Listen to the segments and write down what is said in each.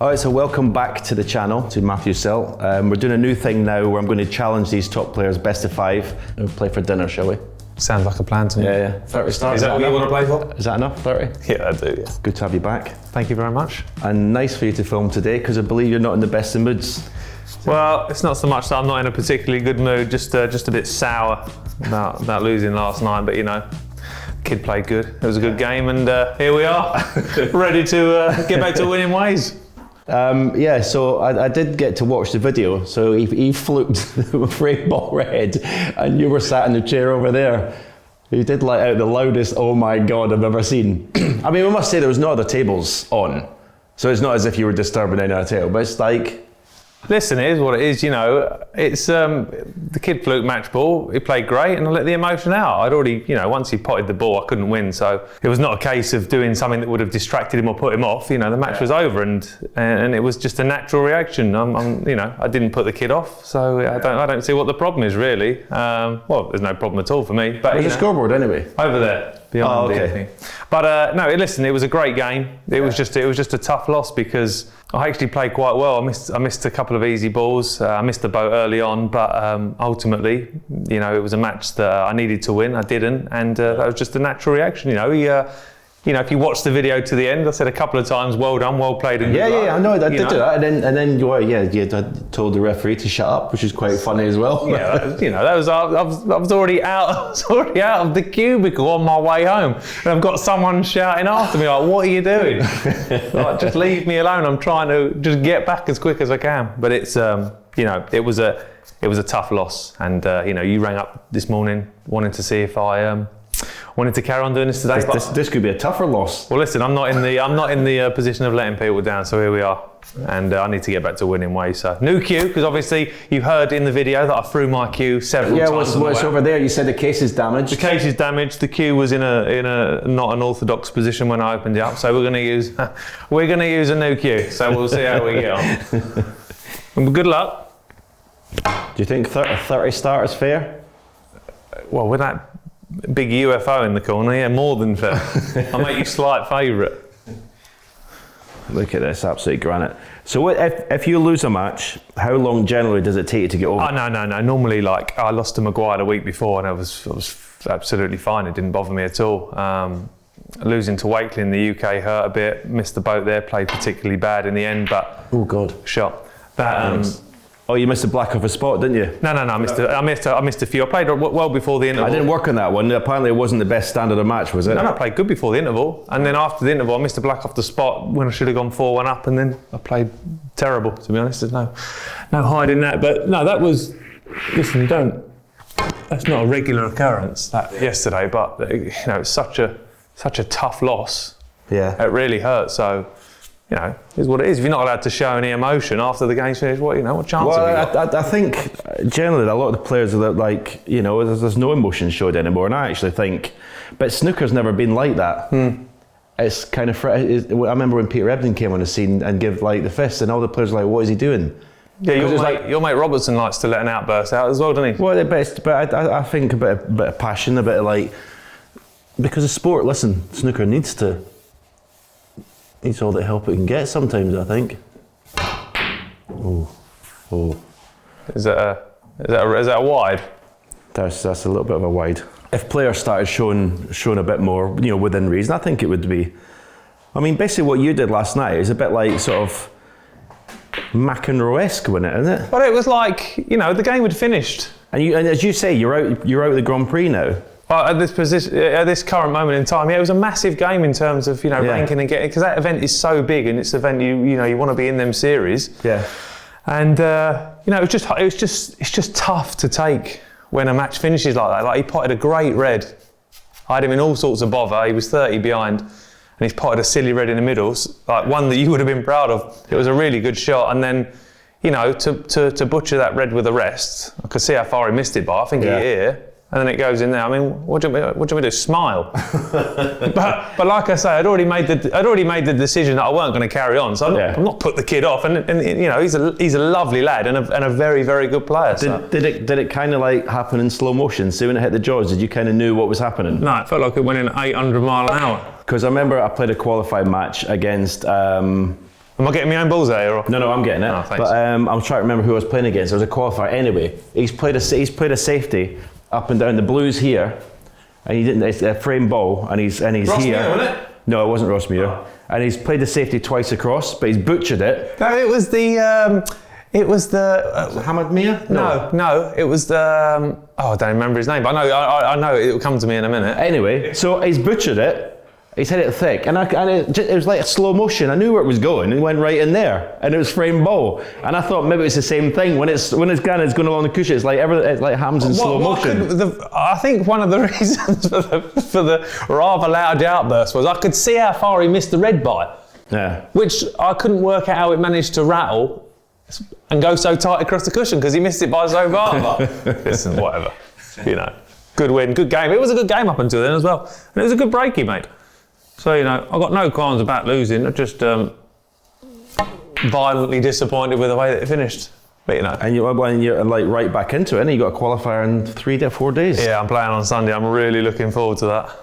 Alright, so welcome back to the channel, to Matthew Selt. We're doing a new thing now where I'm going to challenge these top players best of 5 and we'll play for dinner, shall we? Sounds like a plan to me. Yeah. 30 starts. Is that what you want to play for? Is that enough, 30? Yeah, I do, yeah. Good to have you back. Thank you very much. And nice for you to film today because I believe you're not in the best of moods. Well, it's not so much that I'm not in a particularly good mood, just a bit sour about losing last night, but you know, the kid played good. It was a good game and here we are, ready to get back to winning ways. Yeah, so I did get to watch the video. So he fluked the free ball red and you were sat in the chair over there. You did let out the loudest "oh my god" I've ever seen. I mean, we must say there was no other tables on. So it's not as if you were disturbing any other table, but it's like... Listen, it is what it is, you know. It's the kid fluked match ball. He played great and I let the emotion out. I'd already, you know, once he potted the ball, I couldn't win. So it was not a case of doing something that would have distracted him or put him off. You know, the match was over and it was just a natural reaction. You know, I didn't put the kid off, so I don't see what the problem is really. Well, there's no problem at all for me. But there's a scoreboard anyway. Over there. Beyond anything. But no, listen, it was a great game. It was just a tough loss because I actually played quite well. I missed a couple of easy balls. I missed the boat early on, but ultimately, you know, it was a match that I needed to win. I didn't, and that was just a natural reaction. You know, you know, if you watch the video to the end, I said a couple of times, "Well done, well played." And yeah, I know. I did do that, and then you told the referee to shut up, which is quite funny as well. Yeah, you know, that was I was already out. I was already out of the cubicle on my way home, and I've got someone shouting after me like, "What are you doing? Like, just leave me alone. I'm trying to just get back as quick as I can." But it's you know, it was a tough loss, and you know, you rang up this morning wanting to see if I wanted to carry on doing this today. This could be a tougher loss. Well, listen, I'm not in the position of letting people down, so here we are, and I need to get back to winning ways. So new cue, because obviously you heard in the video that I threw my cue several times. Yeah, what's over there? You said the case is damaged. The case is damaged. The cue was in a not an orthodox position when I opened it up, so we're going to use a new cue. So we'll see how we get on. And good luck. Do you think 30 starters fair? Well, with that big UFO in the corner, yeah, more than fair. I'll make you slight favourite. Look at this, absolute granite. So if you lose a match, how long generally does it take you to get over? Oh, no. Normally, like, I lost to Maguire the week before and I was absolutely fine. It didn't bother me at all. Losing to Wakely in the UK hurt a bit. Missed the boat there, played particularly bad in the end, but... Oh, God. Shot. That... Oh, you missed a black off a spot, didn't you? No. I missed a few. I played well before the interval. I didn't work on that one. Apparently, it wasn't the best standard of match, was it? No, I played good before the interval, and then after the interval, I missed a black off the spot when I should have gone 4-1 up, and then I played terrible. To be honest, there's no hiding that. But no, that was. Listen, that's not a regular occurrence. That yesterday, but you know, it's such a tough loss. Yeah, it really hurt. So. You know, is what it is. If you're not allowed to show any emotion after the game's finished, what chance have you got? I think generally a lot of the players are like, you know, there's no emotion showed anymore, and I actually think, but snooker's never been like that. It's kind of, I remember when Peter Ebdon came on the scene and gave like the fist, and all the players were like, what is he doing? Yeah, your mate Robertson likes to let an outburst out as well, doesn't he? Well, but I think a bit of passion, a bit of like, because of sport, listen, snooker needs all the help it can get sometimes, I think. Oh. Is that a wide? That's a little bit of a wide. If players started showing a bit more, you know, within reason, I think it would be. I mean, basically what you did last night is a bit like sort of McEnroe-esque, wasn't it? Isn't it? But it was like, you know, the game had finished. And as you say, you're out of the Grand Prix now. At this current moment in time, yeah, it was a massive game in terms of, you know, ranking and getting, because that event is so big and it's an event you know you want to be in them series. Yeah. And you know, it's just tough to take when a match finishes like that. Like, he potted a great red. I had him in all sorts of bother. He was 30 behind, and he's potted a silly red in the middle, like one that you would have been proud of. It was a really good shot, and then, you know, to butcher that red with the rest, I could see how far he missed it by. I think he hit here. And then it goes in there. I mean, what do you want me to do? Smile? but like I say, I'd already made the decision that I weren't going to carry on. So I'm not put the kid off. And you know, he's a lovely lad and a very, very good player. Did it kind of like happen in slow motion? So when it hit the jaws, did you kind of knew what was happening? No, it felt like it went in at 800 mile an hour. Because I remember I played a qualified match against Am I getting my own balls there? Or? No, I'm getting it. Oh, thanks. But I'm trying to remember who I was playing against. There was a qualifier. Anyway, he's played a safety up and down the blues here, and he didn't. It's a frame ball, and he's Ross here. Muir, wasn't it? No, it wasn't Ross Muir. Oh. And he's played the safety twice across, but he's butchered it. No, it was the. Hamad Mir? No, it was the. I don't remember his name, but I know it will come to me in a minute. Anyway, so he's butchered it. He's hit it thick, and it was like a slow motion. I knew where it was going, and it went right in there, and it was frame ball. And I thought maybe it's the same thing. When it's going along the cushion, it's like happens in slow motion. I think one of the reasons for the rather loud outburst was I could see how far he missed the red by. Yeah. Which I couldn't work out how it managed to rattle and go so tight across the cushion because he missed it by so far. But listen, whatever. Good win, good game. It was a good game up until then as well, and it was a good breaky, mate. So, I got no qualms about losing. I'm just violently disappointed with the way that it finished. But, And you're like right back into it, and you got a qualifier in 4 days. Yeah, I'm playing on Sunday. I'm really looking forward to that.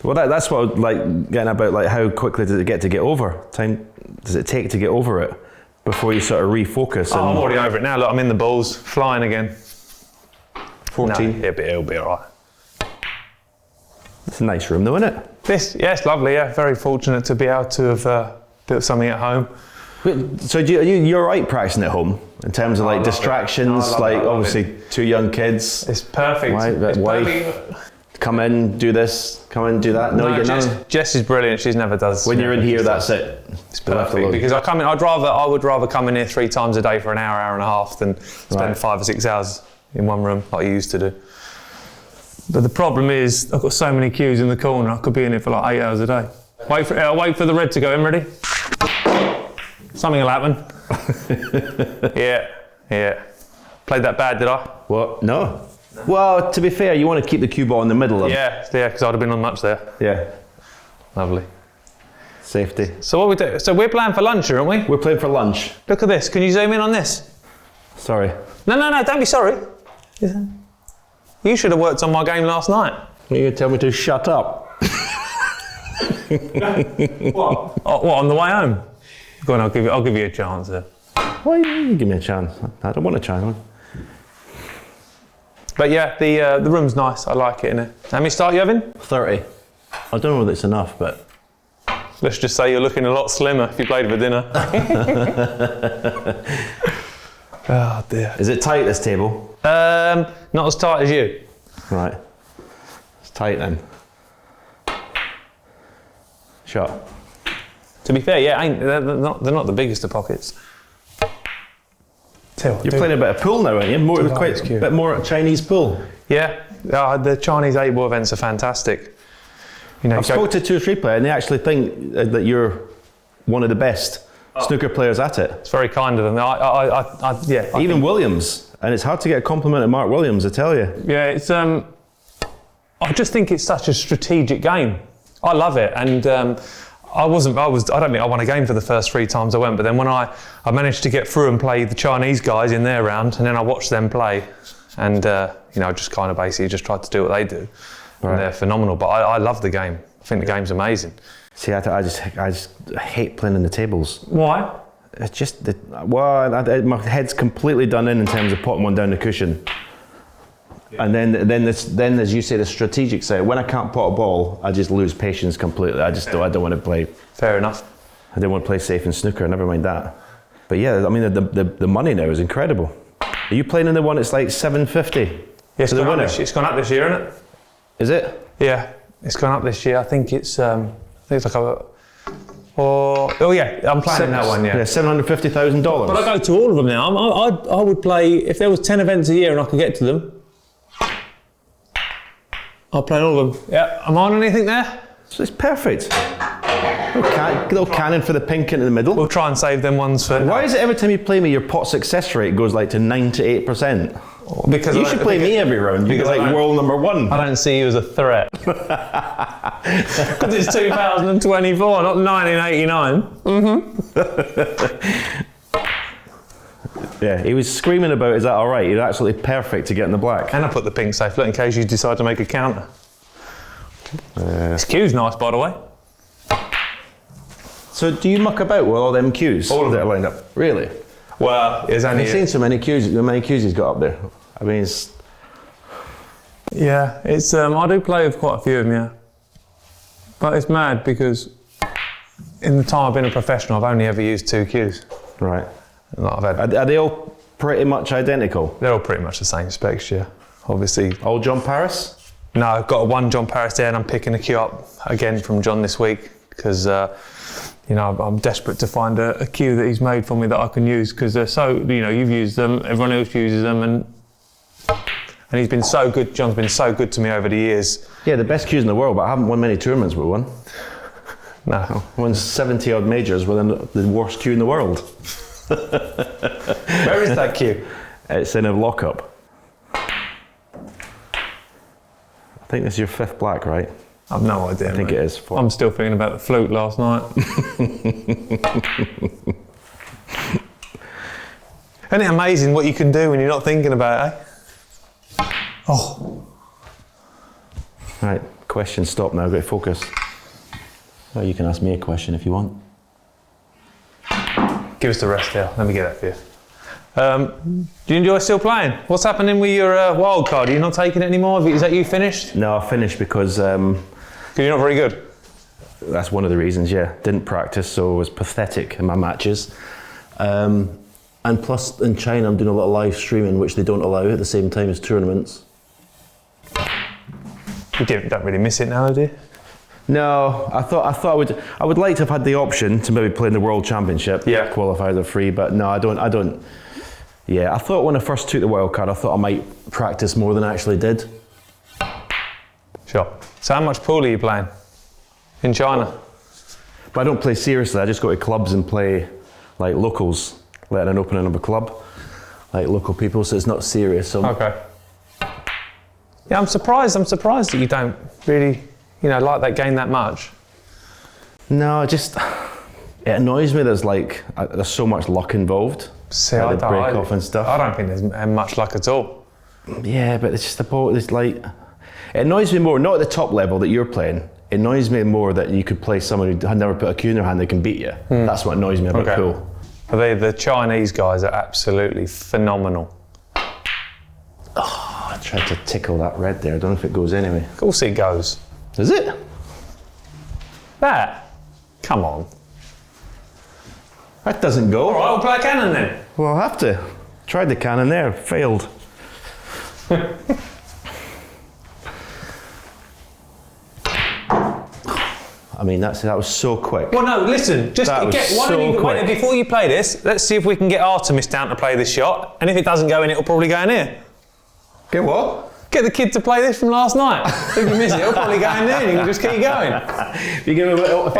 Well, that's what I was like getting about, like how quickly does it get over? Time does it take to get over it before you sort of refocus? Oh, I'm already over it now. Look, I'm in the balls, flying again. 14. No, it'll be all right. It's a nice room though, isn't it? Yes, lovely, yeah. Very fortunate to be able to have built something at home. So you're right practicing at home in terms of like distractions, obviously 2 young kids. It's perfect. Wife, come in, do this, come in, do that. No, you get none. Jess is brilliant. She's never does. When you're in here, that's it. It's perfect because I would rather come in here 3 times a day for an hour and a half than spend 5 or 6 hours in one room like you used to do. But the problem is, I've got so many cues in the corner, I could be in it for like 8 hours a day. Wait for the red to go in, ready? Something will happen. Yeah. Played that bad, did I? What? No. Well, to be fair, you want to keep the cue ball in the middle of Yeah, because I'd have been on much there. Yeah. Lovely. Safety. So what we do? So we're playing for lunch, aren't we? We're playing for lunch. Look at this. Can you zoom in on this? Sorry. No, don't be sorry. You should have worked on my game last night. You're going to tell me to shut up? What? What, on the way home? Go on, I'll give you a chance there. Why you give me a chance? I don't want a chance. But yeah, the room's nice. I like it in it. How many start you having? 30. I don't know whether it's enough, but... Let's just say you're looking a lot slimmer if you played for dinner. Oh dear. Is it tight, this table? Not as tight as you. Right. It's tight then. Shot. To be fair, yeah, they're not the biggest of pockets. You're playing a bit of pool now, aren't you? A bit more Chinese pool. Yeah, the Chinese 8-ball events are fantastic. I've spoken to 2 or 3 players, and they actually think that you're one of the best snooker players at it. It's very kind of them. Yeah. Even Williams, and it's hard to get a compliment at Mark Williams, I tell you. Yeah, it's. I just think it's such a strategic game. I love it, and I don't think I won a game for the first 3 times I went, but then when I managed to get through and play the Chinese guys in their round, and then I watched them play, and just kind of basically just tried to do what they do. Right. And they're phenomenal, but I love the game. I think the game's amazing. See, I just hate playing in the tables. Why? It's just my head's completely done in terms of putting one down the cushion. Yeah. And then as you say, the strategic side. When I can't pot a ball, I just lose patience completely. I don't want to play. Fair enough. I don't want to play safe in snooker. Never mind that. But yeah, I mean the money now is incredible. Are you playing in the one that's like $750? Yes, it's gone up this year, isn't it? Is it? Yeah, it's gone up this year. I think it's like I'm playing in that one. Yeah, $750,000. But I go to all of them now. I would play if there was 10 events a year and I could get to them. I'll play all of them. Yeah, am I on anything there? So it's perfect. Little cannon for the pink in the middle. We'll try and save them ones for. Why is it every time you play me, your pot success rate goes like to 98%? Because you should play me every round. You're like world number 1. I don't see you as a threat. Because it's 2024, not 1989. Yeah, he was screaming about, is that all right? You're absolutely perfect to get in the black. And I put the pink safe, look, in case you decide to make a counter. This cue's nice, by the way. So do you muck about with all them cues? All of that them. are lined up? Really? Well, there's only... I've seen so many cues, the many cues he's got up there. I mean, it's... Yeah, it's I do play with quite a few of them, yeah. But it's mad because in the time I've been a professional, I've only ever used 2 cues. Right. Like I've had, Are they all pretty much identical? they're all pretty much the same specs, yeah. Obviously. All John Paris? No, I've got one John Paris there, and I'm picking a cue up again from John this week because you know, I'm desperate to find a cue that he's made for me that I can use because they're so, you know, you've used them, everyone else uses them, and he's been so good. John's been so good to me over the years. Yeah, the best cues in the world, but I haven't won many tournaments with one. No, I won 70 odd majors with the worst cue in the world. where is that cue? It's in a lockup. I think this is your 5th black, right? I've no idea. I think it is. I'm still thinking about the flute last night. Isn't it amazing what you can do when you're not thinking about it, eh? Oh. Right, question stop now, got to focus. Well, you can ask me a question if you want. Give us the rest here. Let me get that for you. Do you enjoy still playing? What's happening with your wild card? Are you not taking it anymore? Is that you finished? No, I finished because... Because you're not very good. That's one of the reasons, yeah. Didn't practice, so I was pathetic in my matches. And plus, in China, I'm doing a lot of live streaming, which they don't allow at the same time as tournaments. You don't really miss it now, do you? No, I thought I would like to have had the option to maybe play in the World Championship, yeah. Qualify the free, but no, I don't. Yeah, I thought when I first took the wild card, I thought I might practice more than I actually did. Sure. So how much pool are you playing in China? But I don't play seriously. I just go to clubs and play like locals, letting an opening of a club, like local people. So it's not serious. So okay. Yeah, I'm surprised that you don't really, you know, like that game that much. No, it annoys me. There's so much luck involved. See, like the break off and stuff. I don't think there's much luck at all. Yeah, but it's just the ball. It's like, it annoys me more, not at the top level that you're playing. It annoys me more that you could play someone who had never put a cue in their hand that can beat you. That's what annoys me about pool. The Chinese guys are absolutely phenomenal. Oh, I tried to tickle that red there. I don't know if it goes anyway. Of course it goes. Is it? That? Come on. That doesn't go. All right, we'll play a cannon then. Well, I'll have to. Tried the cannon there, failed. I mean, that was so quick. Well, no, listen, before you play this, let's see if we can get Artemis down to play this shot, and if it doesn't go in, it'll probably go in here. Get what? Get the kid to play this from last night. If you miss it, it'll probably go in there, and you can just keep going. Everyone's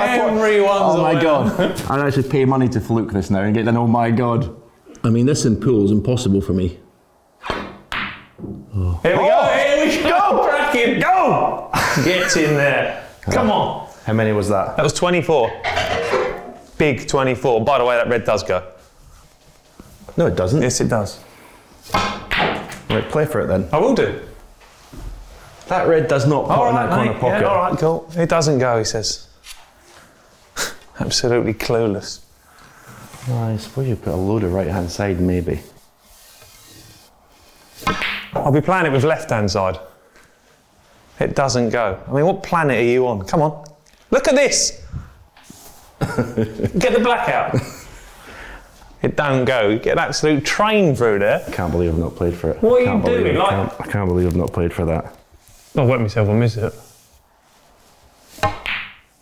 oh my God. I'd actually pay money to fluke this now and get an oh my God. I mean, this in pool is impossible for me. Oh. Here we go, cracking, go! Get in there, come on. How many was that? That was 24. Big 24. By the way, that red does go. No, it doesn't. Yes, it does. Right, play for it then. I will do. That red does not pop in that corner pocket. Yeah, all right, cool. It doesn't go, he says. Absolutely clueless. Well, I suppose you put a load of right-hand side, maybe. I'll be playing it with left-hand side. It doesn't go. I mean, what planet are you on? Come on. Look at this. Get the black out. It don't go. You get an absolute train through there. I can't believe I've not played for it. What are you doing? I can't believe I've not played for that. I'll wet myself, I'll miss it.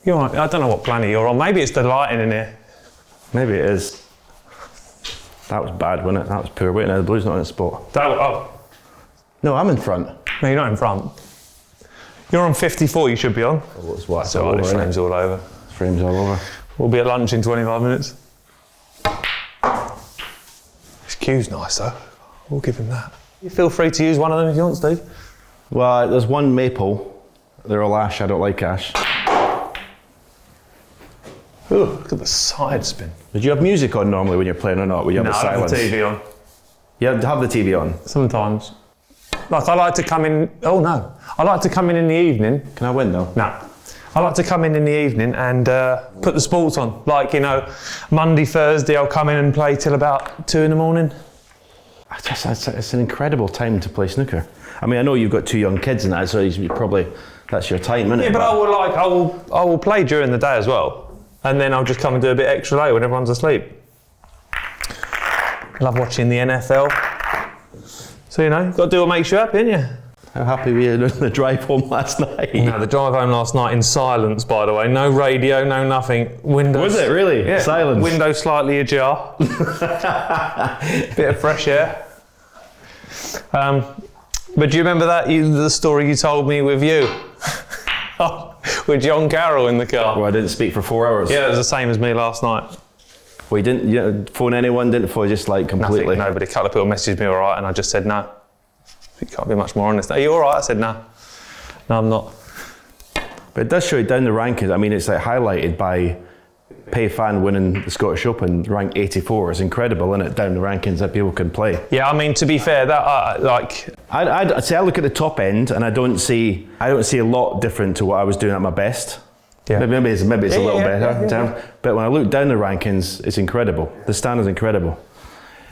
You're right. I don't know what planet you're on. Maybe it's the lighting in here. Maybe it is. That was bad, wasn't it? That was poor. Wait, no, the blue's not in a spot. No, I'm in front. No, you're not in front. You're on 54, you should be on. Oh, it's white. So the frame's all over. Frame's all over. We'll be at lunch in 25 minutes. His cue's nice though. We'll give him that. You feel free to use one of them if you want, Steve. Well, there's one maple. They're all ash. I don't like ash. Ooh, look at the side spin. Did you have music on normally when you're playing or not? Would you have the silence? I have the TV on. You have the TV on? Sometimes. Like I like to come in, I like to come in the evening. Can I win though? No. I like to come in the evening and put the sports on. Like, you know, Monday, Thursday, I'll come in and play till about 2 in the morning. It's an incredible time to play snooker. I mean, I know you've got 2 young kids and that, so you probably, that's your time, isn't it? Yeah, but I will play during the day as well. And then I'll just come and do a bit extra late when everyone's asleep. I love watching the NFL. So, you know, you've got to do what makes you happy, ain't you? How happy were you on the drive home last night? No, the drive home last night in silence, by the way. No radio, no nothing. Windows. Was it really? Yeah. Silence? Window slightly ajar. Bit of fresh air. But do you remember the story you told me with you? With John Carroll in the car? Well, I didn't speak for 4 hours. Yeah, it was the same as me last night. Well, you didn't phone anyone, didn't phone, just like completely? Nothing, nobody. A couple of people messaged me all right, and I just said no. You can't be much more honest. Are you all right? I said no. No, I'm not. But it does show you down the rankings. I mean, it's like highlighted by Pei Fan winning the Scottish Open, ranked 84. It's incredible, isn't it? Down the rankings that people can play. Yeah, I mean, to be fair, that I'd say I look at the top end and I don't see a lot different to what I was doing at my best. Yeah. Maybe it's a little better. Yeah. But when I look down the rankings, it's incredible. The standard's incredible.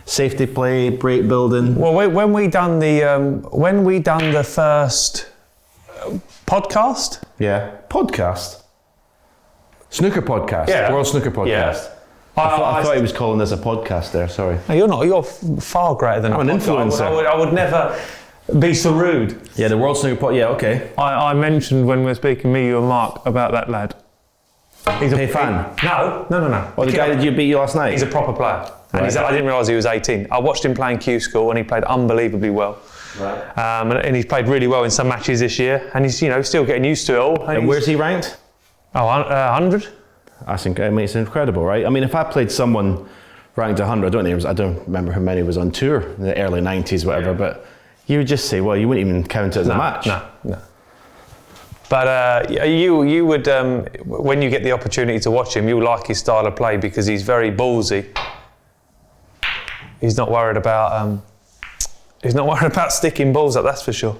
Safety play, break building. Well, when we done the first podcast. Yeah, podcast. Snooker podcast. Yeah. World Snooker podcast. Yeah. I thought he was calling this a podcast there. Sorry. No, you're not. You're far greater than I'm an influencer. I would never be so rude. Yeah, the World Snooker podcast. Yeah, okay. I mentioned when we were speaking, me, you, and Mark, about that lad. He's a fan. No. Oh, the guy that you beat you last night. He's a proper player. And Right. I didn't realise he was 18. I watched him playing Q School and he played unbelievably well. Right. And he's played really well in some matches this year. And he's, still getting used to it all. And where's he ranked? 100. I think it's incredible, right? I mean, if I played someone ranked 100, I don't remember how many was on tour in the early 90s, whatever. But you would just say, well, you wouldn't even count it as a match. No. But you would, when you get the opportunity to watch him, you'll like his style of play because he's very ballsy. He's not worried about sticking balls up, that's for sure.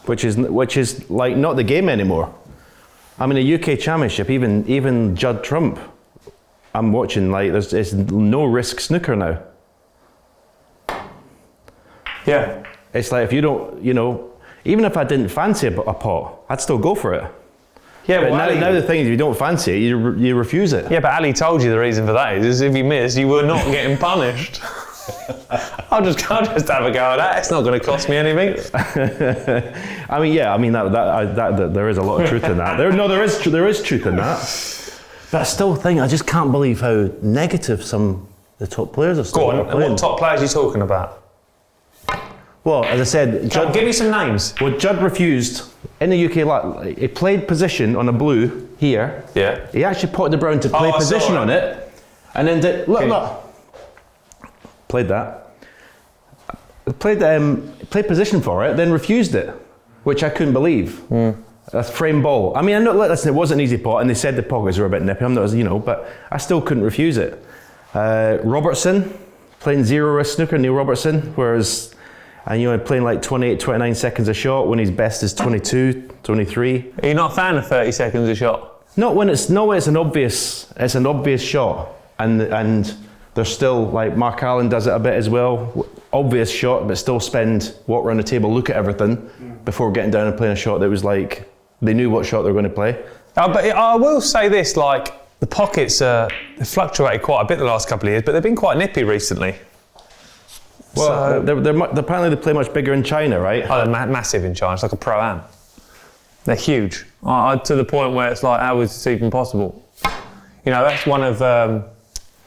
Which is like not the game anymore. I mean, a UK Championship, even Judd Trump, I'm watching, like it's no risk snooker now. Yeah. It's like if you don't, even if I didn't fancy a pot, I'd still go for it. Yeah, but well, now the thing is, if you don't fancy it, you refuse it. Yeah, but Ali told you the reason for that is if you missed, you were not getting punished. I'll just have a go at that. It's not going to cost me anything. that there is a lot of truth in that. There is truth in that. But I still think I just can't believe how negative some of the top players are still playing. And what top players are you talking about? Well, as I said, Judd, give me some names. Well, Judd refused in the UK. He played position on a blue here. Yeah. He actually put the brown to play position on it, and then did look. Played that. Played position for it, then refused it, which I couldn't believe. That's frame ball. I mean, listen, it was an easy pot, and they said the pockets were a bit nippy. I'm not, but I still couldn't refuse it. Robertson, playing zero risk snooker, Neil Robertson, whereas, playing like 28, 29 seconds a shot when his best is 22, 23. Are you not a fan of 30 seconds a shot? Not when it's an obvious shot, and there's still, like Mark Allen does it a bit as well, obvious shot, but still walk around the table, look at everything before getting down and playing a shot that was like, they knew what shot they were going to play. But I will say this, like, the pockets, they fluctuated quite a bit the last couple of years, but they've been quite nippy recently. Well, apparently they play much bigger in China, right? Oh, they're massive in China, it's like a Pro-Am. They're huge, to the point where it's like, how is this even possible? That's one of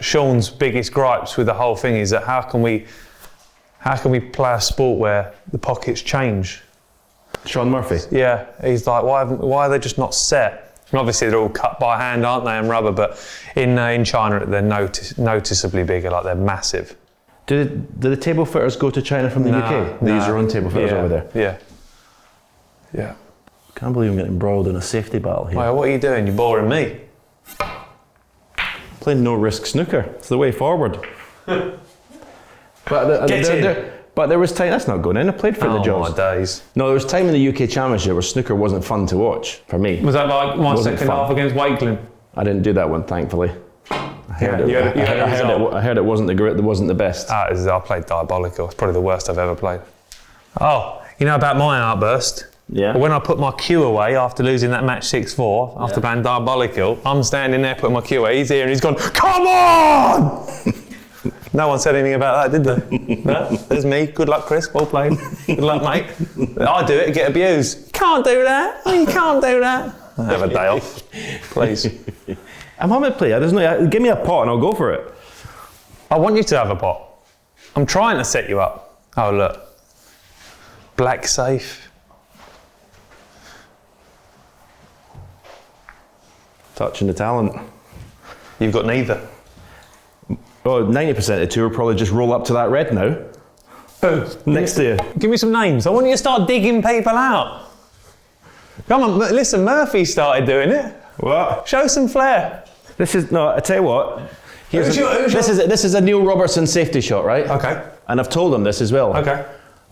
Sean's biggest gripes with the whole thing is that how can we play a sport where the pockets change? Sean Murphy. Yeah, he's like, why are they just not set? And obviously they're all cut by hand, aren't they, and rubber? But in China they're noticeably bigger, like they're massive. Do the table fitters go to China from the UK? They use their own table fitters over there. Yeah. Can't believe I'm getting embroiled in a safety battle here. Why, what are you doing? You're boring me. Playing no risk snooker. It's the way forward. But But there was time, that's not going in, I played for the Jaws. My days. No, there was time in the UK Championship where snooker wasn't fun to watch, for me. Was that like my second half against Wakeling? I didn't do that one, thankfully. I heard it wasn't the best. I played diabolical. It's probably the worst I've ever played. Oh, you know about my outburst? Yeah. When I put my cue away after losing that match 6-4, after playing diabolical, I'm standing there putting my cue away, he's here and he's gone, come on! No one said anything about that, did they? No? There's me. Good luck, Chris. Well played. Good luck, mate. I do it and get abused. Can't do that. Oh, you can't do that. I'll have a day off, please. I'm having to play. Give me a pot and I'll go for it. I want you to have a pot. I'm trying to set you up. Oh, look. Black safe. Touching the talent. You've got neither. Oh, 90% of the tour probably just roll up to that red now. Who? Next to you. Give me some names. I want you to start digging people out. Come on, listen, Murphy started doing it. What? Show some flair. I tell you what. This is a Neil Robertson safety shot, right? Okay. And I've told him this as well. Okay.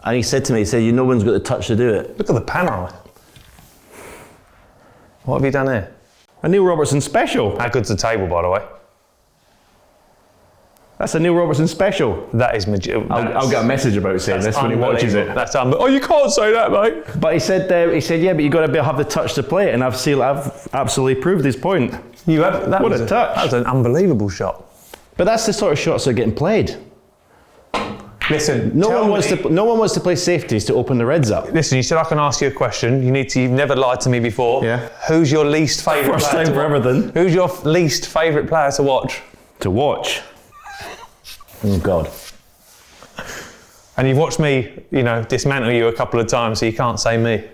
And he said to me, no one's got the touch to do it. Look at the panel. What have you done here? A Neil Robertson special. How good's the table, by the way? That's a Neil Robertson special. That is I'll get a message about saying this when he watches it. That's oh, you can't say that, mate. But he said, yeah, but you got to have the touch to play it, and I've absolutely proved his point. You have. What a touch! That was an unbelievable shot. But that's the sort of shots that are getting played. Listen, no one wants to play safeties to open the reds up. Listen, you said I can ask you a question. You've never lied to me before. Yeah. Who's your least favourite? First time for everything. Who's your least favourite player to watch? To watch. Oh God. And you've watched me, dismantle you a couple of times, so you can't say me.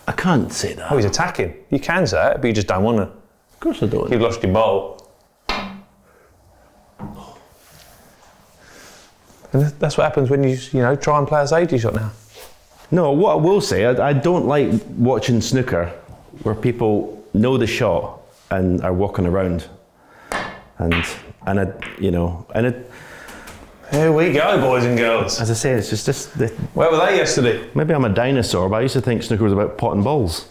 I can't say that. Oh, he's attacking. You can say it, but you just don't want to. Of course I don't. You've lost your ball. And that's what happens when you try and play a safety shot now. No, what I will say, I don't like watching snooker where people know the shot and are walking around. Here we go, boys and girls. As I say, it's just Where were they yesterday? Maybe I'm a dinosaur, but I used to think snooker was about potting balls.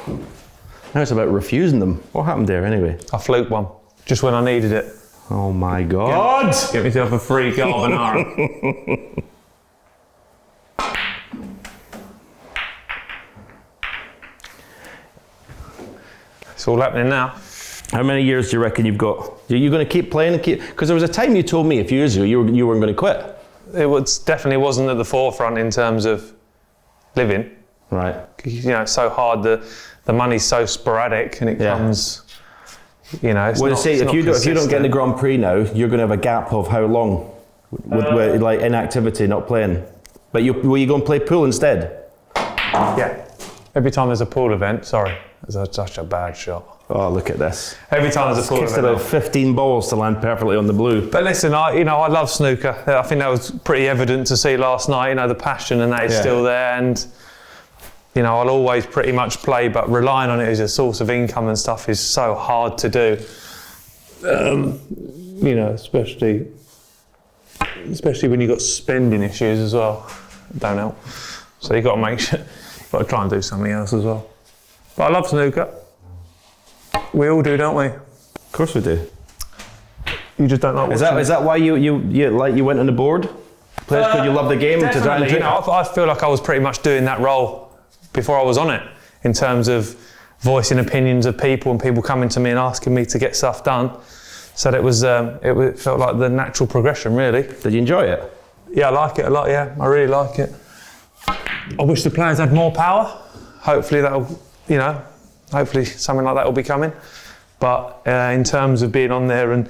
Now it's about refusing them. What happened there anyway? I fluked one, just when I needed it. Oh my God! Get myself a free carbonara. It's all happening now. How many years do you reckon you've got? Are you going to keep playing and keep? Because there was a time you told me a few years ago you weren't going to quit. It definitely wasn't at the forefront in terms of living. Right. It's so hard. The money's so sporadic, and it comes. It's if you don't get in the Grand Prix now, you're going to have a gap of how long with like inactivity, not playing. But will you go and play pool instead? Yeah. Every time there's a pool event, sorry, that's such a bad shot. Oh, look at this. Every time there's a pool event. Kissed about 15 balls to land perfectly on the blue. But listen, I love snooker. I think that was pretty evident to see last night. The passion and that is still there, and I'll always pretty much play, but relying on it as a source of income and stuff is so hard to do. Especially when you've got spending issues as well. Don't help. So you've got to make sure, you've got to try and do something else as well. But I love snooker. We all do, don't we? Of course we do. You just don't like watching. Is that why you went on the board? Players because you love the game? Definitely. I feel like I was pretty much doing that role before I was on it, in terms of voicing opinions of people and people coming to me and asking me to get stuff done. So that it felt like the natural progression, really. Did you enjoy it? Yeah, I like it a lot, yeah. I really like it. I wish the players had more power. Hopefully hopefully something like that will be coming. But in terms of being on there and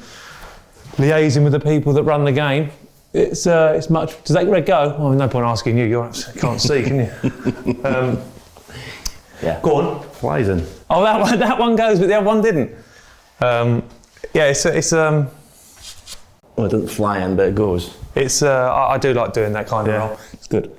liaising with the people that run the game, it's much. Does that red go? Oh, no point asking you. You can't see, can you? Yeah. Go on. Flies in. Oh, that one goes, but the other one didn't. It's. Well, it doesn't fly in, but it goes. I do like doing that kind of role. It's good.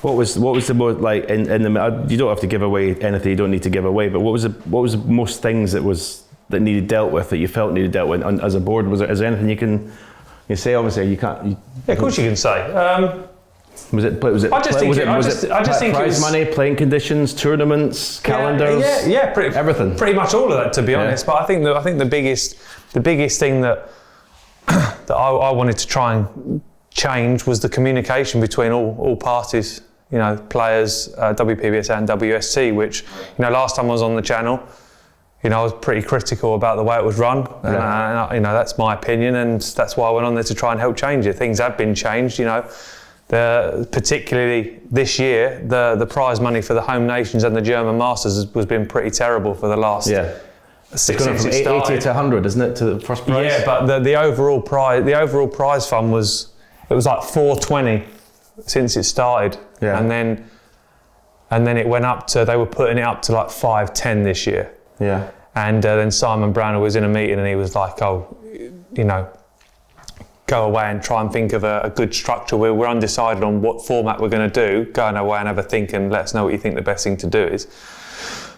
What was the most like in the? You don't have to give away anything you don't need to give away. But what was the most things that needed dealt with that you felt needed dealt with as a board? Is there anything you can You say obviously you can't. Yeah, of course you can say. Was it prize money, playing conditions, tournaments, calendars? Everything. Pretty much all of that, to be honest. But I think the biggest thing that I wanted to try and change was the communication between all parties. You know, players, WPBS and WSC. Which, you know, last time I was on the channel, you know, I was pretty critical about the way it was run. And you know, that's my opinion, and that's why I went on there to try and help change it. Things have been changed, you know. Particularly this year, the prize money for the home nations and the German Masters has been pretty terrible for the last 6 months. It's gone from 80 to 100, isn't it, to the first prize? Yeah, but the overall prize fund was like 420 since it started, and then it went up to, they were putting it up to like 510 this year. Yeah, and then Simon Browner was in a meeting and he was like, "Oh, you know, go away and try and think of a good structure. We're undecided on what format we're going to do. Go away and have a think and let us know what you think the best thing to do is."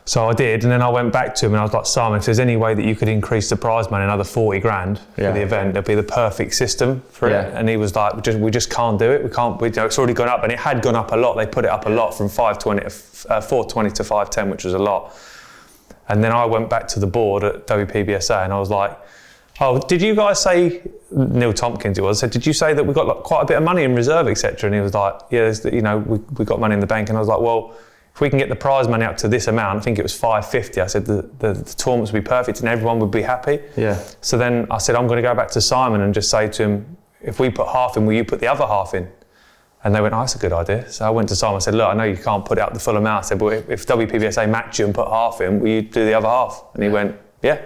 So I did, and then I went back to him and I was like, "Simon, if there's any way that you could increase the prize money another 40 grand for the event, it'd be the perfect system for it." And he was like, "We just can't do it. We can't. You know, it's already gone up, and it had gone up a lot. They put it up a lot from 420 to 510, which was a lot." And then I went back to the board at WPBSA and I was like, "Oh, did you guys say," Neil Tompkins it was, said, "Did you say that we got like quite a bit of money in reserve, etc.?" And he was like, "Yeah, you know, we got money in the bank." And I was like, "Well, if we can get the prize money up to this amount," I think it was 550. I said the tournaments would be perfect and everyone would be happy. Yeah. So then I said, I'm going to go back to Simon and just say to him, "If we put half in, will you put the other half in?" And they went, "Oh, that's a good idea." So I went to Simon and said, "Look, I know you can't put it up the full amount." I said, "But if WPBSA match you and put half in, will you do the other half?" And he went, "Yeah."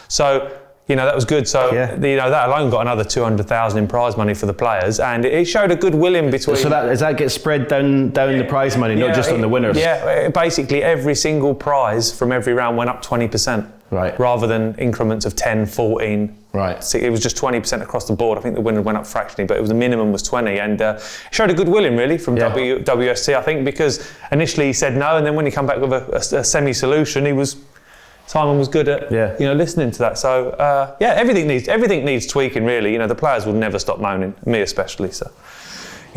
So, you know, that was good. So, you know, that alone got another 200,000 in prize money for the players, and it showed a good will in between. So that gets spread down the prize money, not just on the winners? Yeah, basically every single prize from every round went up 20%. Right. Rather than increments of 10, 14. Right. So it was just 20% across the board. I think the winner went up fractionally, but the minimum was 20, and it showed a good will in really from WSC, I think, because initially he said no, and then when he came back with a semi-solution, Simon was good at you know, listening to that. So everything needs tweaking really. You know, the players will never stop moaning, me especially. So,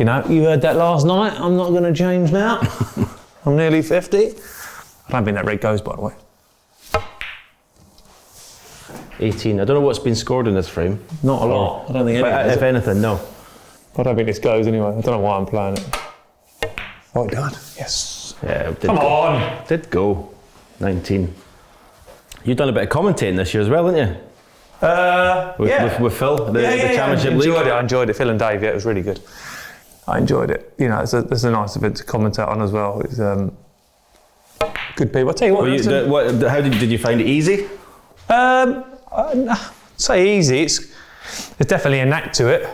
you know, you heard that last night. I'm not going to change now. I'm nearly 50. I don't think that red goes, by the way. 18. I don't know what's been scored in this frame. Not a lot. I don't think anything. If anything, no. I don't think this goes anyway. I don't know why I'm playing it. Oh, it did. Yes. Yeah, it did. Come on. Did go. 19. You've done a bit of commentating this year as well, haven't you? With Phil, the Championship League. I enjoyed it. Phil and Dave, it was really good. I enjoyed it. You know, it's a nice event to commentate on as well. It's good people. I'll tell you what. How did you find it easy? I'd say easy. There's definitely a knack to it.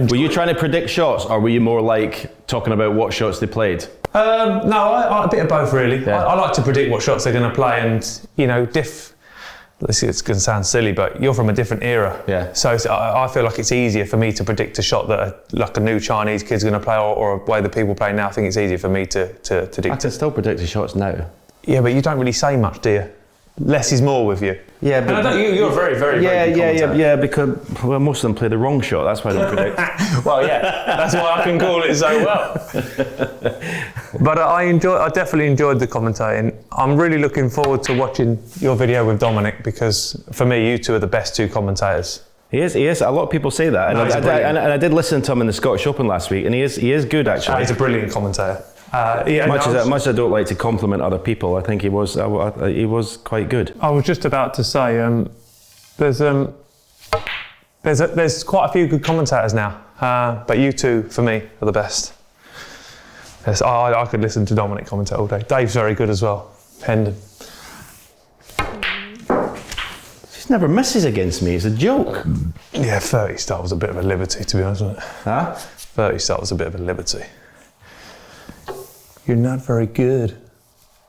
Were you trying to predict shots, or were you more like talking about what shots they played? No, a bit of both really. Yeah. I like to predict what shots they're going to play, and you know, it's going to sound silly, but you're from a different era. Yeah. So I feel like it's easier for me to predict a shot that like a new Chinese kid's going to play, or a way that people play now. I think it's easier for me to predict. I can still predict the shots now. Yeah, but you don't really say much, do you? Less is more with you. Yeah, but you're very, very, very good commentator. Yeah, because most of them play the wrong shot. That's why I don't predict. Well, yeah, that's why I can call it so well. But I definitely enjoyed the commentating. I'm really looking forward to watching your video with Dominic, because for me, you two are the best two commentators. He is. A lot of people say that, and I did listen to him in the Scottish Open last week, and he is good actually. He's a brilliant commentator. Much as I don't like to compliment other people, I think he was quite good. I was just about to say, there's quite a few good commentators now, but you two for me are the best. Yes, I could listen to Dominic commentate all day. Dave's very good as well. Hendry. He never misses against me. It's a joke. Yeah, 30 start was a bit of a liberty, to be honest with it. Huh? 30 start was a bit of a liberty. You're not very good.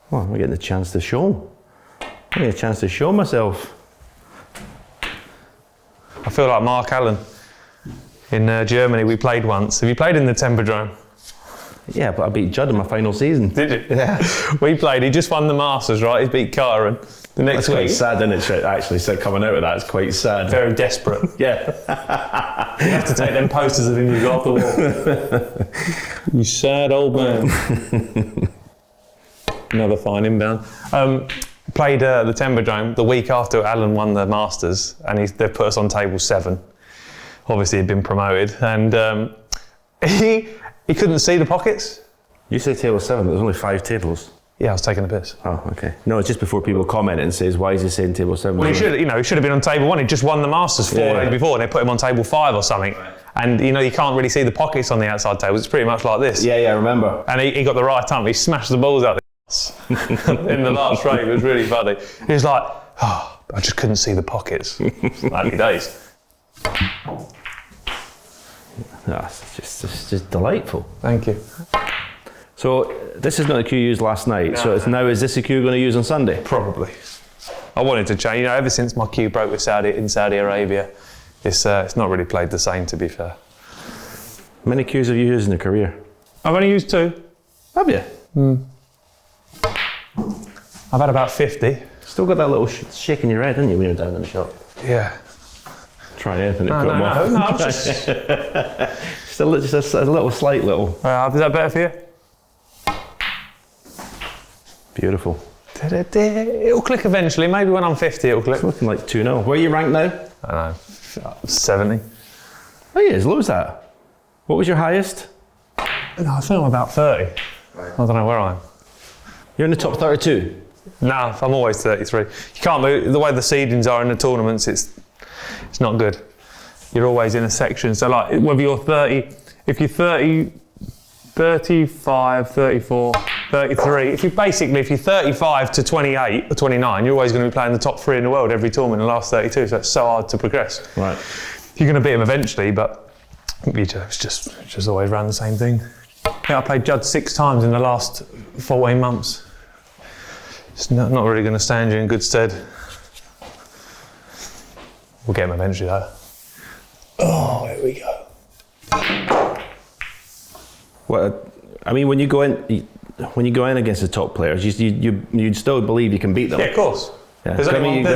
Well, I'm getting the chance to show. I'm getting a chance to show myself. I feel like Mark Allen in Germany. We played once. Have you played in the Tempodrome? Yeah, but I beat Judd in my final season. Did you? Yeah. We played. He just won the Masters, right? He beat Carter, and the next That's quite week. sad, isn't it? Actually, so coming out of that, it's quite sad. Very desperate. Yeah. You have to take them posters of him you've got off the wall. You sad old man. Another fine inbound. Played the Temperdome the week after Alan won the Masters, and they put us on table 7. Obviously, he'd been promoted, and he couldn't see the pockets. You say table 7, there's only 5 tables. Yeah, I was taking a piss. Oh, okay. No, it's just before people comment and says, why is he saying table 7? Well, he should have been on table 1. He just won the Masters 4 days before, and they put him on table 5 or something. Right. And you can't really see the pockets on the outside tables. It's pretty much like this. Yeah, I remember. And he got the right time. He smashed the balls out the ass in the last rate. It was really funny. He was like, I just couldn't see the pockets. Happy days. It's just delightful. Thank you. So this is not the cue you used last night. No, so it's now, is this the cue you're going to use on Sunday? Probably. I wanted to change. Ever since my cue broke with Saudi Arabia, it's not really played the same, to be fair. How many cues have you used in your career? I've only used 2. Have you? I've had about 50. Still got that little shake in your head, didn't you, when you were down in the shop? Yeah. Try anything to put them off. No, just a little slight little. Is that better for you? Beautiful. It'll click eventually. Maybe when I'm 50, it'll click. It's looking like 2-0. Where are you ranked now? I don't know, 70. Oh yeah, as low as that. What was your highest? No, I think I'm about 30. Right. I don't know where I am. You're in the top 32? No, I'm always 33. You can't move. The way the seedings are in the tournaments, it's not good. You're always in a section. So like, whether you're 30, if you're 30, 35, 34, 33, if you're 35 to 28 or 29, you're always going to be playing the top 3 in the world every tournament in the last 32, so it's so hard to progress. Right. You're going to beat them eventually, but it's just always ran the same thing. Yeah, I played Judd 6 times in the last 14 months. It's not really going to stand you in good stead. We'll get him eventually though. Oh, here we go. Well, I mean, when you go in against the top players, you'd still believe you can beat them. Yeah, of course. Yeah. There's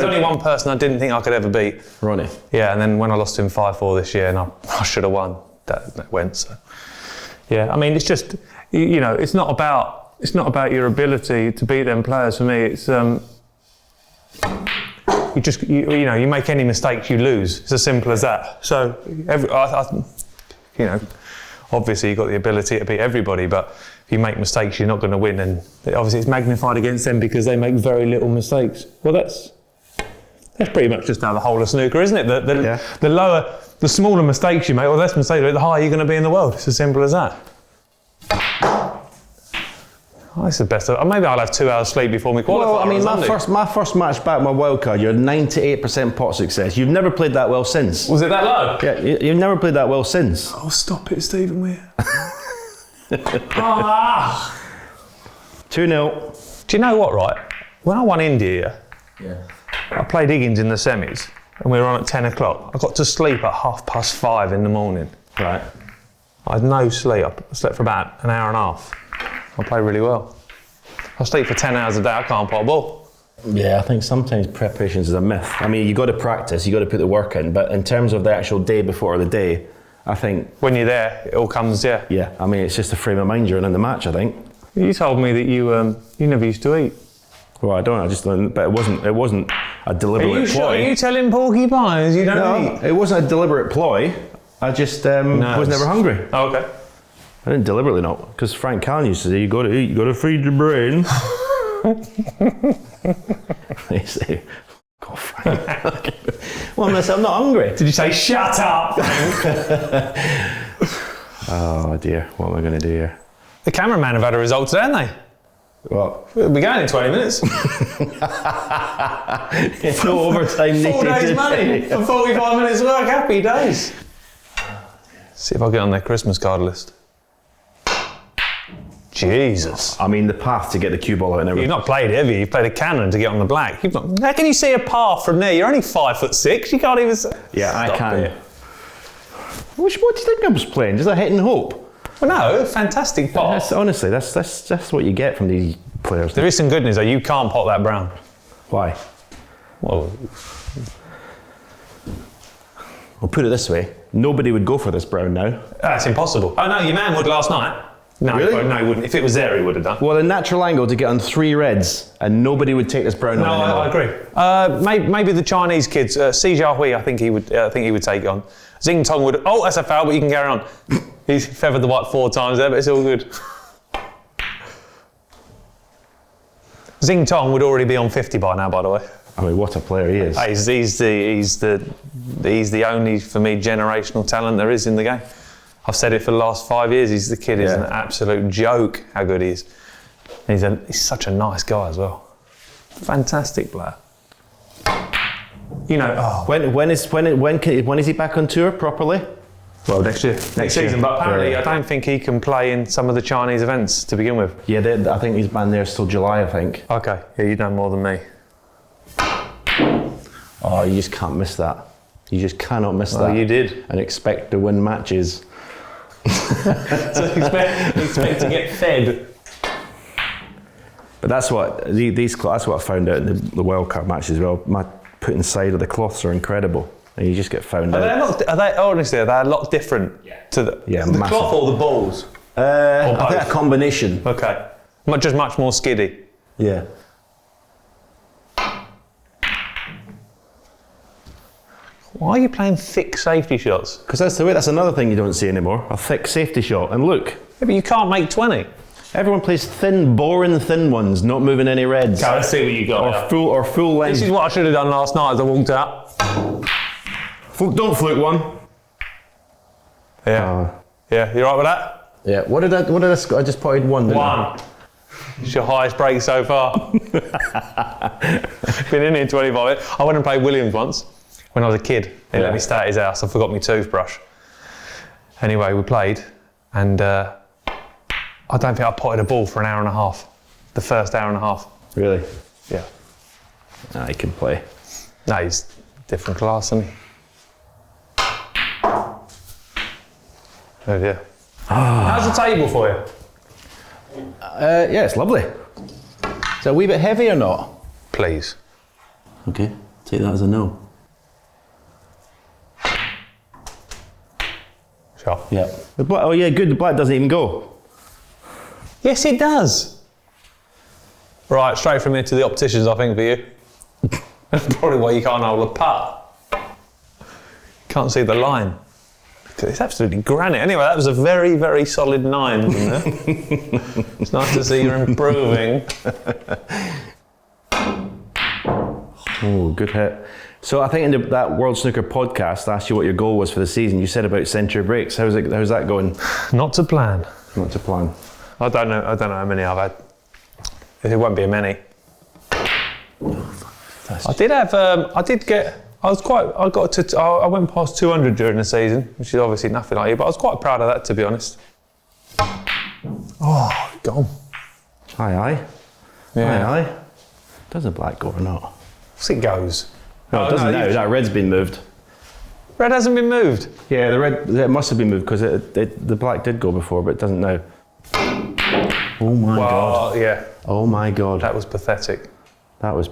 only one person I didn't think I could ever beat. Ronnie. Yeah, and then when I lost to him 5-4 this year, and I should have won, that went. So, yeah, I mean, it's just, it's not about your ability to beat them players. For me, it's you make any mistakes, you lose. It's as simple as that. So, obviously you've got the ability to beat everybody, but if you make mistakes, you're not going to win. And obviously it's magnified against them because they make very little mistakes. Well, that's pretty much just how the whole of snooker, isn't it? The smaller mistakes you make, or less mistakes, the higher you're going to be in the world. It's as simple as that. Oh, that's the best. Maybe I'll have 2 hours sleep before we qualify. Well, I mean, my first match back, my wildcard, you're 98% pot success. You've never played that well since. Was it that low? Yeah, you've never played that well since. Oh, stop it, Stephen Weir. 2-0. Do you know what, right? When I won India, I played Higgins in the semis, and we were on at 10 o'clock. I got to sleep at 5:30 in the morning. Right. I had no sleep. I slept for about an hour and a half. I played really well. I sleep for 10 hours a day, I can't pot a ball. Yeah, I think sometimes preparation is a myth. I mean, you got to practice, you got to put the work in, but in terms of the actual day before the day, I think... When you're there, it all comes, yeah. Yeah, I mean, it's just a frame of mind you're in the match, I think. You told me that you never used to eat. Well, I don't, but it wasn't a deliberate ploy. Are you telling porcupines you don't eat? It wasn't a deliberate ploy. I just was never hungry. Oh, okay. I didn't deliberately not, because Frank Callan used to say, you got to eat, you got to feed your brain. They say, God, Frank. Well, I'm not hungry. Did you say, shut up? Oh dear, what am I going to do here? The cameraman have had a result today, haven't they? What? We'll be going in 20 minutes. It's no overtime needed. 4 days money for 45 minutes work. Happy days. See if I get on their Christmas card list. Jesus. I mean, the path to get the cue ball out and everything. You've not played it, have you? You've played a cannon to get on the black. How can you see a path from there? You're only 5'6". You can't even... Yeah, I can. What do you think I was playing? Just a hit and hope? Well, no, fantastic pot. Honestly, that's what you get from these players. There is some good news though. You can't pot that brown. Why? Well, I'll put it this way: nobody would go for this brown now. that's impossible. Oh no, your man would last night. No, Really? No, he wouldn't. If it was there, he would have done. Well, a natural angle to get on 3 reds, and nobody would take this brown No, on anymore. I agree. Maybe the Chinese kids, Si Jiahui, I think he would take it on. Xing Tong would. Oh, that's a foul, but you can carry on. He's feathered the white 4 times there, but it's all good. Xing Tong would already be on 50 by now, by the way. I mean, what a player he is. He's the only, for me, generational talent there is in the game. I've said it for the last 5 years. The kid is an absolute joke. How good he is. He's such a nice guy as well. Fantastic player. You know, When is he back on tour properly? well, next year, next season. year. But apparently, Yeah. I don't think he can play in some of the Chinese events to begin with. Yeah, I think he's banned there till July, I think. Okay, yeah, you know more than me. Oh, you just can't miss that. You just cannot miss that. You did. And expect to win matches. So expect to get fed. But that's what that's what I found out in the World Cup matches as well. My putting side of the cloths are incredible, and you just get found out. Are they honestly? Are they a lot different to the massive. cloth or the balls? I think both? a combination. Okay, just much more skiddy. Yeah. Why are you playing thick safety shots? Because that's another thing you don't see anymore. A thick safety shot. And look, Yeah, but you can't make 20. everyone plays thin, boring thin ones, not moving any reds. Okay, let's see what you got. Or full length. This is what I should have done last night as I walked out. Don't fluke one. Yeah. Yeah, you all right with that? Yeah. What did I score? I just potted one. Didn't I? 1. It's your highest break so far. Been in here 25. I went and played Williams once when I was a kid. He let me stay at his house. I forgot my toothbrush. Anyway, we played, and I don't think I potted a ball for an hour and a half. The first hour and a half. Really? Yeah. Nah, he can play. No, he's different class, isn't he? Oh dear. How's the table for you? Yeah, it's lovely. Is it a wee bit heavy or not? Please. Okay, take that as a no. Sure. Yeah. The black, oh yeah, good. The black doesn't even go. Yes, it does. Right, straight from here to the opticians, I think, for you. That's probably why you can't hold a putt. Can't see the line. It's absolutely granite. Anyway, that was a very, very solid 9, wasn't it? It's nice to see you're improving. Oh, good hit. So I think in that World Snooker podcast, I asked you what your goal was for the season. You said about century breaks. How's that going? Not to plan. Not to plan. I don't know how many I've had. It won't be a many. I went past 200 during the season, which is obviously nothing like you, but I was quite proud of that, to be honest. Oh, gone. Aye. Yeah. Aye. Does the black go or not? It goes. No, it doesn't now. That red's been moved. Red hasn't been moved. Yeah, the red, it must have been moved because the black did go before, but it doesn't now. Oh my God. Yeah. Oh my God. That was pathetic. That was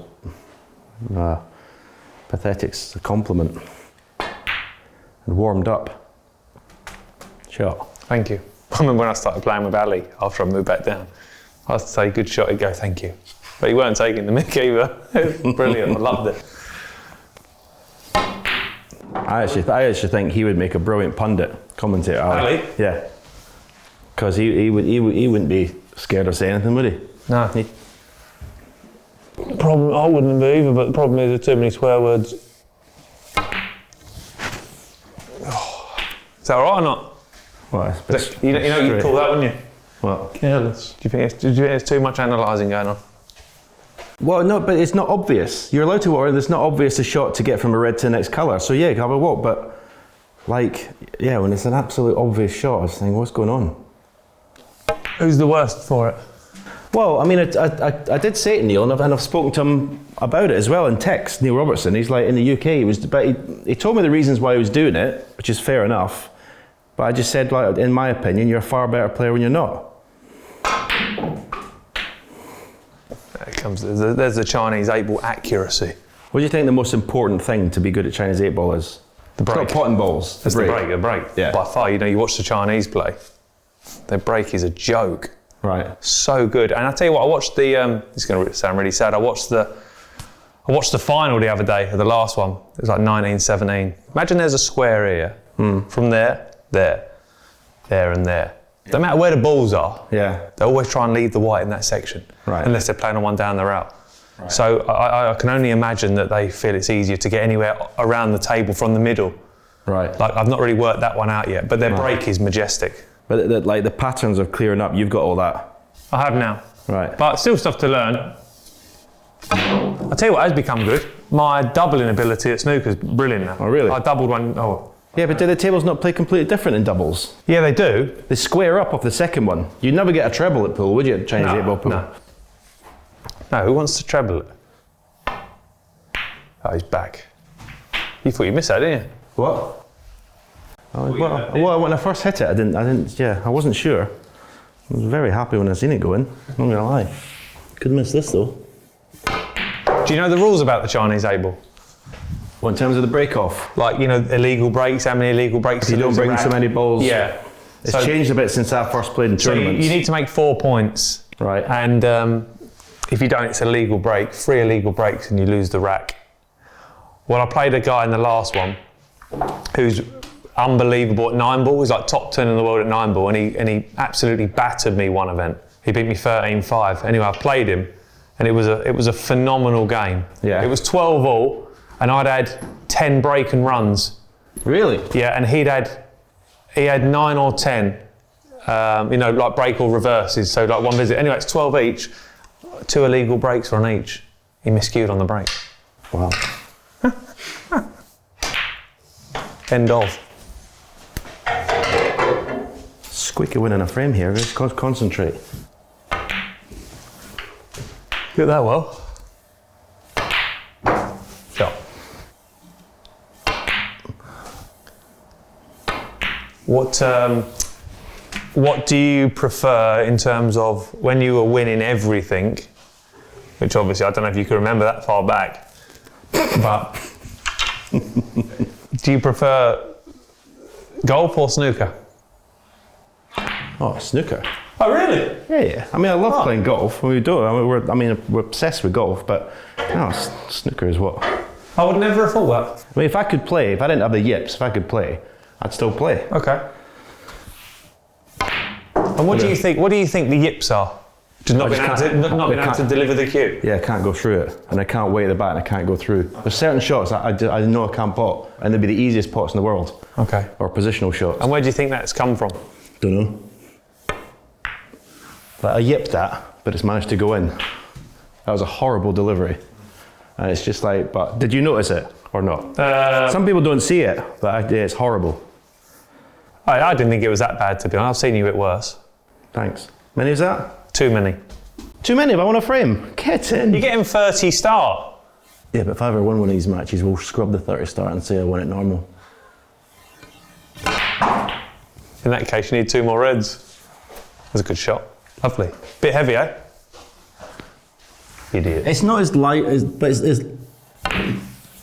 pathetic's a compliment. And warmed up. Shot. Thank you. I remember when I started playing with Ali after I moved back down. I used to say, good shot, he'd go, thank you. But he weren't taking the mick either. It was brilliant, I loved it. I actually think he would make a brilliant pundit, commentator. Ali? Yeah. Because he wouldn't be scared of saying anything, would he? No. Problem, I wouldn't be either, but the problem is there's too many swear words. Oh. Is that all right or not? Well, You know you'd call that, wouldn't you? What? Careless. Do you think there's too much analysing going on? Well, no, but it's not obvious. You're allowed to walk, and it's not obvious a shot to get from a red to the next colour. So yeah, you can have a walk, but like, yeah, when it's an absolute obvious shot, I was thinking, what's going on? Who's the worst for it? Well, I mean, I did say to Neil, and I've spoken to him about it as well in text. Neil Robertson, he's like in the UK. He told me the reasons why he was doing it, which is fair enough. But I just said, like, in my opinion, you're a far better player when you're not. There's the Chinese 8-ball accuracy. What do you think the most important thing to be good at Chinese 8-ball is? The break. It's not pot and balls. It's the break. Yeah. By far, you watch the Chinese play. Their break is a joke. Right. So good. And I tell you what, I watched the. This is going to sound really sad. I watched the final the other day, the last one. It was like 1917. Imagine there's a square here. From there, and there. No matter where the balls are, they always try and leave the white in that section, unless they're playing on one down the route. Right. So I can only imagine that they feel it's easier to get anywhere around the table from the middle. Right. Like, I've not really worked that one out yet, but their break is majestic. But like the patterns of clearing up, you've got all that. I have now. Right. But still stuff to learn. I'll tell you what has become good. My doubling ability at snooker is brilliant now. Oh, really? I doubled one. Oh. Yeah, but do the tables not play completely different in doubles? Yeah, they do. They square up off the second one. You'd never get a treble at pool, would you, at Chinese 8-ball pool? No, who wants to treble it? Oh, he's back. You thought you missed that, didn't you? What? Well, when I first hit it, I wasn't sure. I was very happy when I seen it go in, not gonna lie. Could miss this though. Do you know the rules about the Chinese 8-ball? Well, in terms of the break-off? Like, illegal breaks, how many illegal breaks? If you don't bring so many balls. Yeah. It's changed a bit since I first played in tournaments. You need to make 4 points. Right. And if you don't, it's a legal break. 3 illegal breaks and you lose the rack. Well, I played a guy in the last one who's unbelievable at 9-ball. He's like top 10 in the world at 9-ball, and he absolutely battered me one event. He beat me 13-5. Anyway, I played him, and it was a phenomenal game. Yeah. It was 12 all. And I'd had 10 break and runs. Really? Yeah, and he had 9 or 10, like break or reverses, so like one visit. Anyway, it's 12 each, 2 illegal breaks on each. He miscued on the break. Wow. End of. Squeaky win in a frame here, just concentrate. Get that well. Shot. What do you prefer in terms of when you were winning everything, which obviously I don't know if you can remember that far back, but do you prefer golf or snooker? Oh, snooker. Oh, really? Yeah. I mean, I love playing golf. We do. We're obsessed with golf, but snooker is what. I would never have thought that. I mean, if I didn't have the yips, if I could play, I'd still play. Okay. And what do you think? What do you think the yips are? Just not being able to deliver the cue. Yeah, I can't go through it, and I can't wait at the back, and I can't go through. There's certain shots I know I can't pot, and they'd be the easiest pots in the world. Okay. Or positional shots. And where do you think that's come from? Don't know. But I yipped that, but it's managed to go in. That was a horrible delivery, and it's just like. But did you notice it or not? Some people don't see it, but it's horrible. I didn't think it was that bad, to be honest. I've seen you hit worse. Thanks. Many is that? Too many. Too many if I want a frame. Get in. You're getting 30 start. Yeah, but if I ever win one of these matches, we'll scrub the 30 start and say I won it normal. In that case, you need 2 more reds. That's a good shot. Lovely. Bit heavy, eh? Idiot. It's not as light as, but it's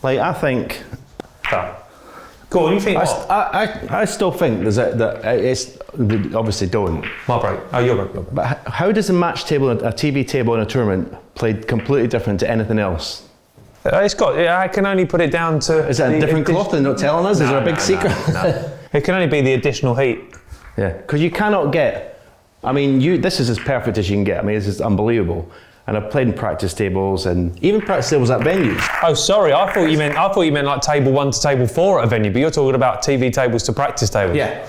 like, I think. Go on, you think what? I still think that it's, obviously don't. My break. Oh, your break. But how does a match table, a TV table in a tournament play completely different to anything else? I can only put it down to... Is that a different cloth and not telling us? Is there a big secret? No. It can only be the additional heat. Yeah, because you cannot get... I mean, this is as perfect as you can get. I mean, this is unbelievable. And I've played in practice tables and even practice tables at venues. Oh, sorry, I thought you meant like table 1 to table 4 at a venue, but you're talking about TV tables to practice tables. Yeah.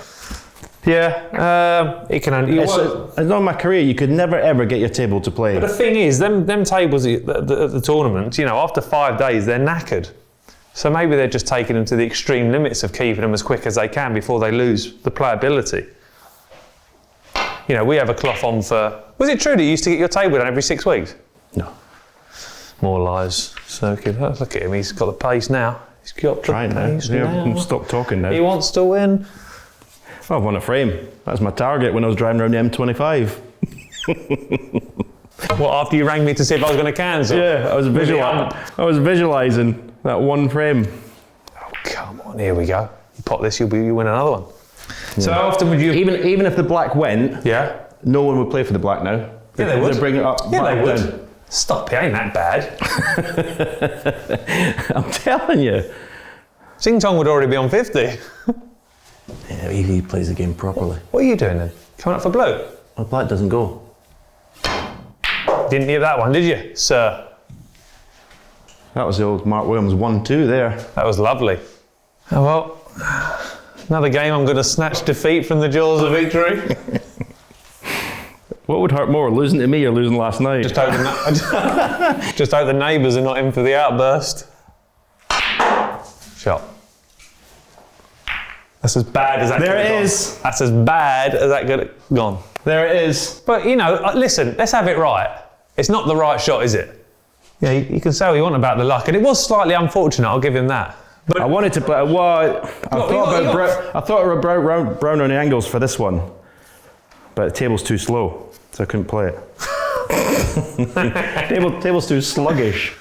Yeah, it can only... As long as my career, you could never ever get your table to play. But the thing is, them tables at the tournament, after 5 days, they're knackered. So maybe they're just taking them to the extreme limits of keeping them as quick as they can before they lose the playability. We have a cloth on for... Was it true that you used to get your table done every 6 weeks? No. More lies. So good. Oh, look at him, he's got the pace now. He's got the pace now. Stop talking now. He wants to win. I won a frame. That's my target when I was driving around the M25. What, after you rang me to see if I was going to cancel? Yeah, I was visualising that one frame. Oh, come on, here we go. You pop this, you win another one. Yeah. So how often would you... Even if the black went, yeah, no one would play for the black now. Yeah, they would. They're bringing it up. Yeah, they would. Down. Stop, it ain't that bad. I'm telling you. Sing Tong would already be on 50. Yeah, he plays the game properly. What are you doing then? Coming up for blue? Well, black doesn't go. Didn't hear that one, did you, sir? That was the old Mark Williams 1-2 there. That was lovely. Oh well, another game I'm going to snatch defeat from the jaws of victory. What would hurt more, losing to me or losing last night? Just hope the neighbours are not in for the outburst. Shot. That's as bad as that could have gone. There it is. That's as bad as that could have gone. There it is. But, you know, listen, let's have it right. It's not the right shot, is it? Yeah, you can say what you want about the luck, and it was slightly unfortunate, I'll give him that. But I wanted to play, I thought about brown on the angles for this one, but the table's too slow, so I couldn't play it. Table's too sluggish.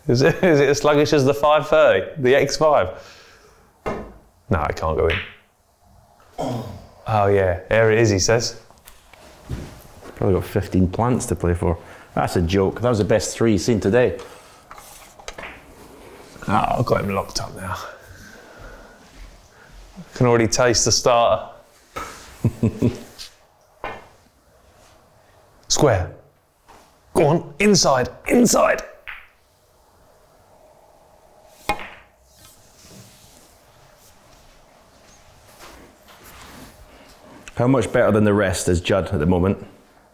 Is it as sluggish as the 530, the X5? No, I can't go in. Oh yeah, there it is, he says. Probably got 15 plants to play for. That's a joke. That was the best 3 seen today. Oh, I've got him locked up now. I can already taste the starter. Square. Go on, inside, inside. How much better than the rest is Judd at the moment?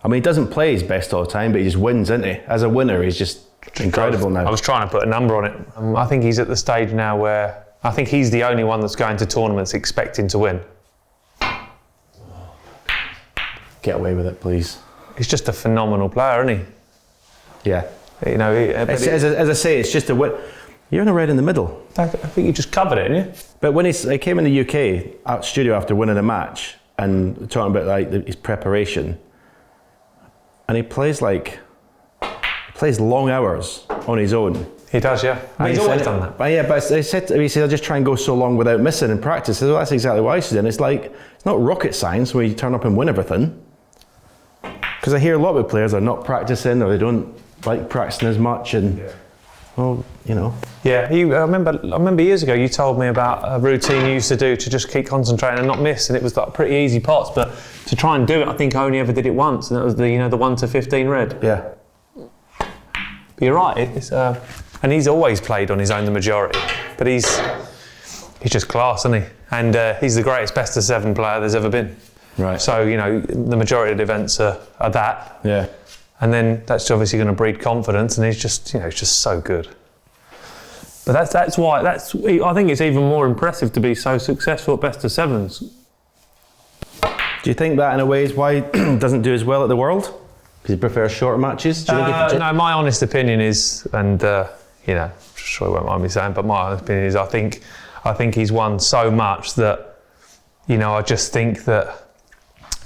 I mean, he doesn't play his best all the time, but he just wins, isn't he? As a winner, he's just incredible now. I was trying to put a number on it. I think he's at the stage now where I think he's the only one that's going to tournaments expecting to win. Get away with it, please. He's just a phenomenal player, isn't he? Yeah. You know, as I say, it's just a win. You're in a red in the middle. I think you just covered it, didn't you? But when he came in the UK out studio after winning a match and talking about like his preparation, and he plays long hours on his own. He does, yeah. He's always done that. But yeah, but he said I just try and go so long without missing in practice. So that's exactly why he's doing. It's like it's not rocket science where you turn up and win everything. Because I hear a lot of players are not practicing or they don't like practicing as much, and well, you know. Yeah, I remember years ago you told me about a routine you used to do to just keep concentrating and not miss, and it was like pretty easy pots, but to try and do it, I think I only ever did it once, and that was the 1 to 15 red. Yeah. But you're right, and he's always played on his own the majority, but he's just class, isn't he? And he's the greatest best of 7 player there's ever been. Right. So, you know, the majority of the events are that. Yeah. And then that's obviously going to breed confidence, and he's just, you know, he's just so good. But that's why I think it's even more impressive to be so successful at best of 7s. Do you think that in a way is why he doesn't do as well at the World? Because he prefers shorter matches? Do you think no, my honest opinion is, and you know, I'm sure he won't mind me saying, but my honest opinion is I think he's won so much that, you know, I just think that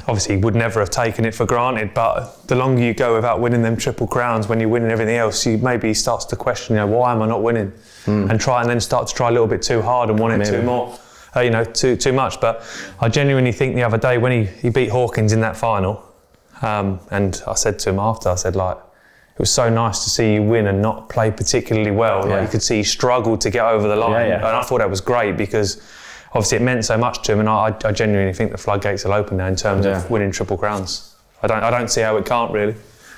obviously he would never have taken it for granted, but the longer you go without winning them triple crowns, when you're winning everything else, maybe starts to question, you know, why am I not winning? And then start to try a little bit too hard and want it too more, too much. But I genuinely think the other day when he beat Hawkins in that final, and I said to him after, I said, like, it was so nice to see you win and not play particularly well. Yeah. Like, you could see he struggled to get over the line, and I thought that was great because obviously it meant so much to him, and I genuinely think the floodgates will open now in terms of winning triple crowns. I don't see how it can't really.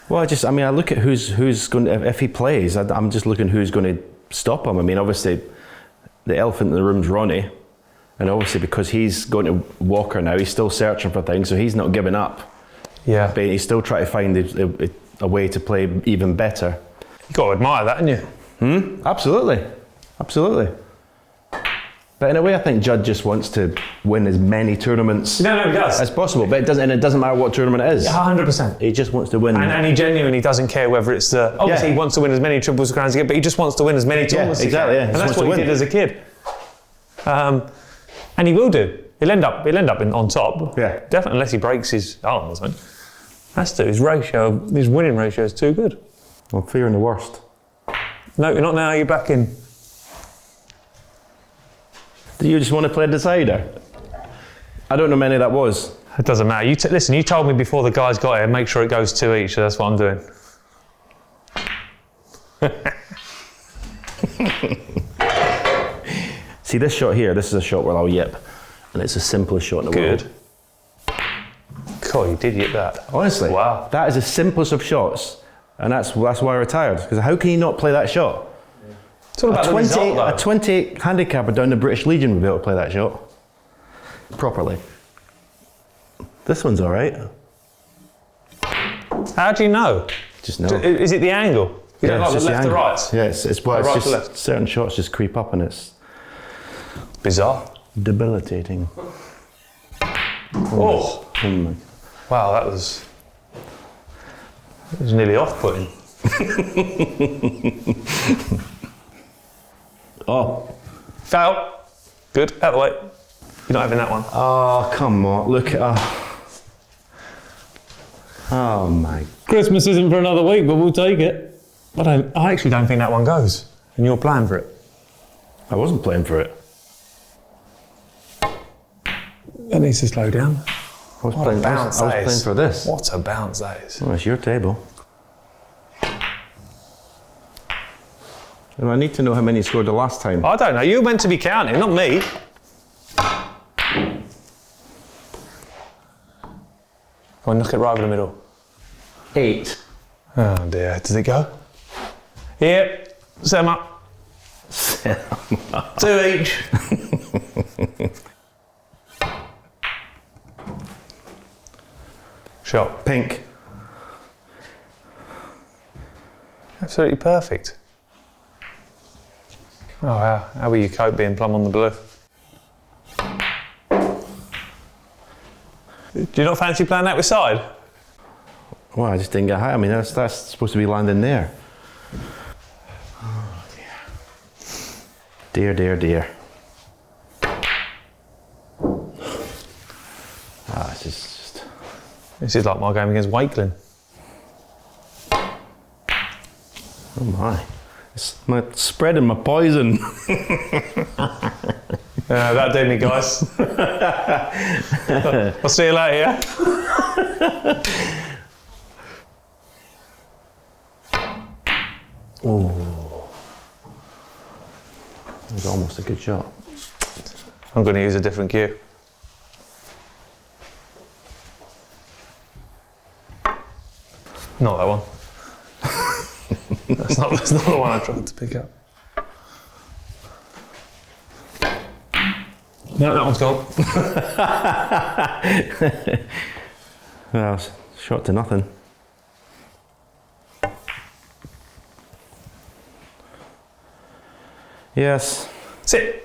Well, I look at who's going to, if he plays, I'm just looking who's going to stop him. I mean, obviously the elephant in the room's Ronnie, and obviously because he's going to Walker now, he's still searching for things, so he's not giving up. Yeah. But he's still trying to find a way to play even better. You've got to admire that, haven't you? Absolutely. But in a way, I think Judd just wants to win as many tournaments he does. as possible. But it doesn't matter what tournament it is. 100%. He just wants to win. And he genuinely doesn't care whether it's the... Obviously, he wants to win as many triples crowns as he can, but he just wants to win as many tournaments as he can. Yeah, And that's what he did as a kid. And he will do. He'll end up on top. Yeah. Definitely, unless he breaks his arm or something. That's his winning ratio is too good. I'm fearing the worst. No, you're not now, you're back in. Do you just want to play decider? I don't know how many that was. It doesn't matter. Listen, you told me before the guys got here, make sure it goes 2 each, so that's what I'm doing. See this shot here, this is a shot where I'll yip. And it's the simplest shot in the world. Good. God, you did yip that. Honestly, wow. That is the simplest of shots. And that's why I retired. Because how can you not play that shot? It's all about the result, though. A 28 handicapper down the British Legion would be able to play that shot. Properly. This one's all right. How do you know? Just know. Is it the angle? You don't like the left to right? Yeah, it's right just to left. certain shots just creep up and it's bizarre. Debilitating. Oh. My. Wow, that was nearly off-putting. Oh. Foul. Good, out of the way. You're not having that one. Oh, come on, look at Oh my. Christmas isn't for another week, but we'll take it. I actually don't think that one goes. And you're playing for it. I wasn't playing for it. It needs to slow down. I was playing for this. What a bounce that is. Well, it's your table. And I need to know how many you scored the last time. I don't know. You're meant to be counting, not me. Go on, knock it right over the middle. 8. Oh dear. Does it go? Yep. Set 'em up. 2 each. Shot. Pink. Absolutely perfect. Oh wow. How will you cope being plumb on the blue? Do you not fancy playing that with side? Well, I just didn't get high. I mean, that's supposed to be landing there. Oh, dear. Dear, dear, dear. Ah, it's just... This is like my game against Wakeling. Oh my. It's spreading my poison. That'll do me, guys. I'll see you later, yeah? Oh. That was almost a good shot. I'm going to use a different cue. Not that one. That's not the one I tried to pick up. No, that one's gone. Well, shot to nothing. Yes. Sit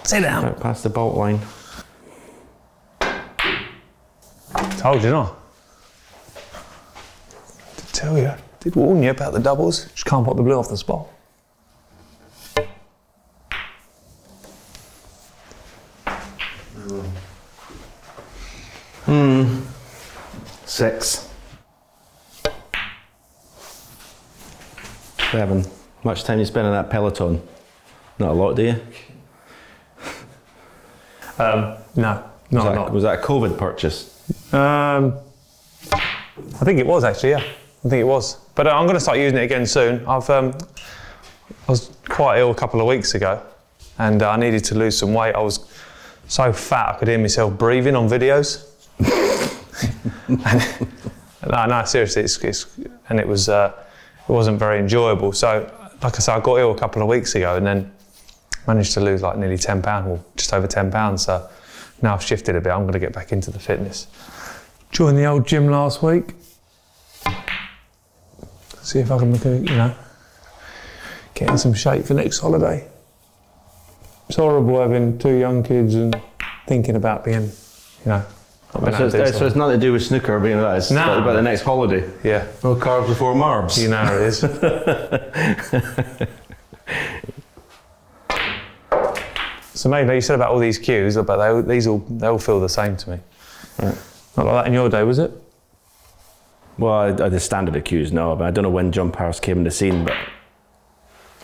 down. Right past the bolt line. Told you not. Did tell you. Did warn you about the doubles. Just can't pop the blue off the spot. 6. 7. Much time you spend on that Peloton? Not a lot, do you? No, not a lot. Was that a COVID purchase? I think it was actually, yeah. I think it was. But I'm going to start using it again soon. I was quite ill a couple of weeks ago and I needed to lose some weight. I was so fat I could hear myself breathing on videos. No, seriously, it wasn't very enjoyable. So, like I said, I got ill a couple of weeks ago and then managed to lose like nearly 10 pounds, or just over 10 pounds. So now I've shifted a bit. I'm going to get back into the fitness. Joined the old gym last week. See if I can, get in some shape for next holiday. It's horrible having 2 young kids and thinking about being, not being able to do So it's nothing to do with snooker or being like that. It's about the next holiday. Yeah. No carbs before marbs. You know how it is. It's amazing. Like you said about all these cues, but they all feel the same to me. Right. Not like that in your day, was it? Well, the standard of cues, no. But I don't know when jumpers came in the scene, but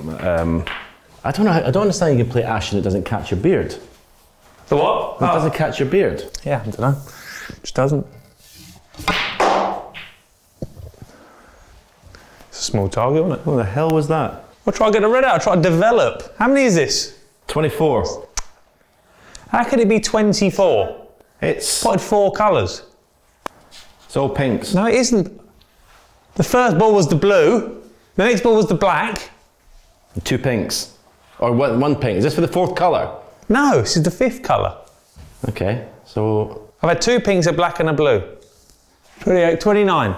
I don't know. I don't understand. You can play Ash and it doesn't catch your beard. The what? It doesn't catch your beard. Yeah, I don't know. Just doesn't. It's a small target, isn't it? What the hell was that? I'll try to get a red out. I'll try to develop. How many is this? 24. How could it be 24? It's Spotted 4 colours. It's all pinks. No, it isn't. The first ball was the blue. The next ball was the black. 2 pinks. Or one pink. Is this for the 4th colour? No, this is the 5th colour. Okay, so... I've had 2 pinks, a black and a blue. 28, 29.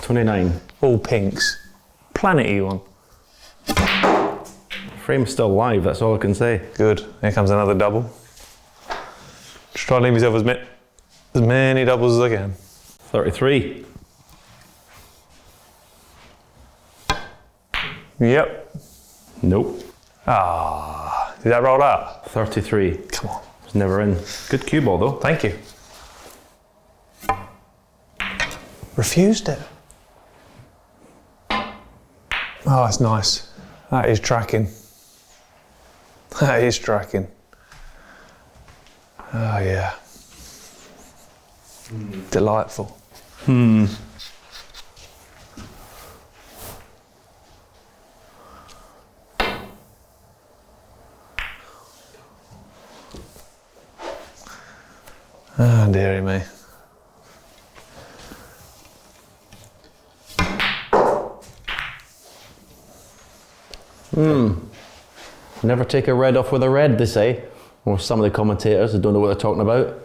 29. All pinks. Planety one. Frame's still live, that's all I can say. Good. Here comes another double. Just try to leave myself as many doubles as I can. 33. Yep. Nope. Did that roll out? 33. Come on. It's never in. Good cue ball though. Thank you. Refused it. Oh, that's nice. That is tracking. That is tracking. Oh yeah. Delightful. Oh, dearie me. Never take a red off with a red, they say. Or some of the commentators who don't know what they're talking about.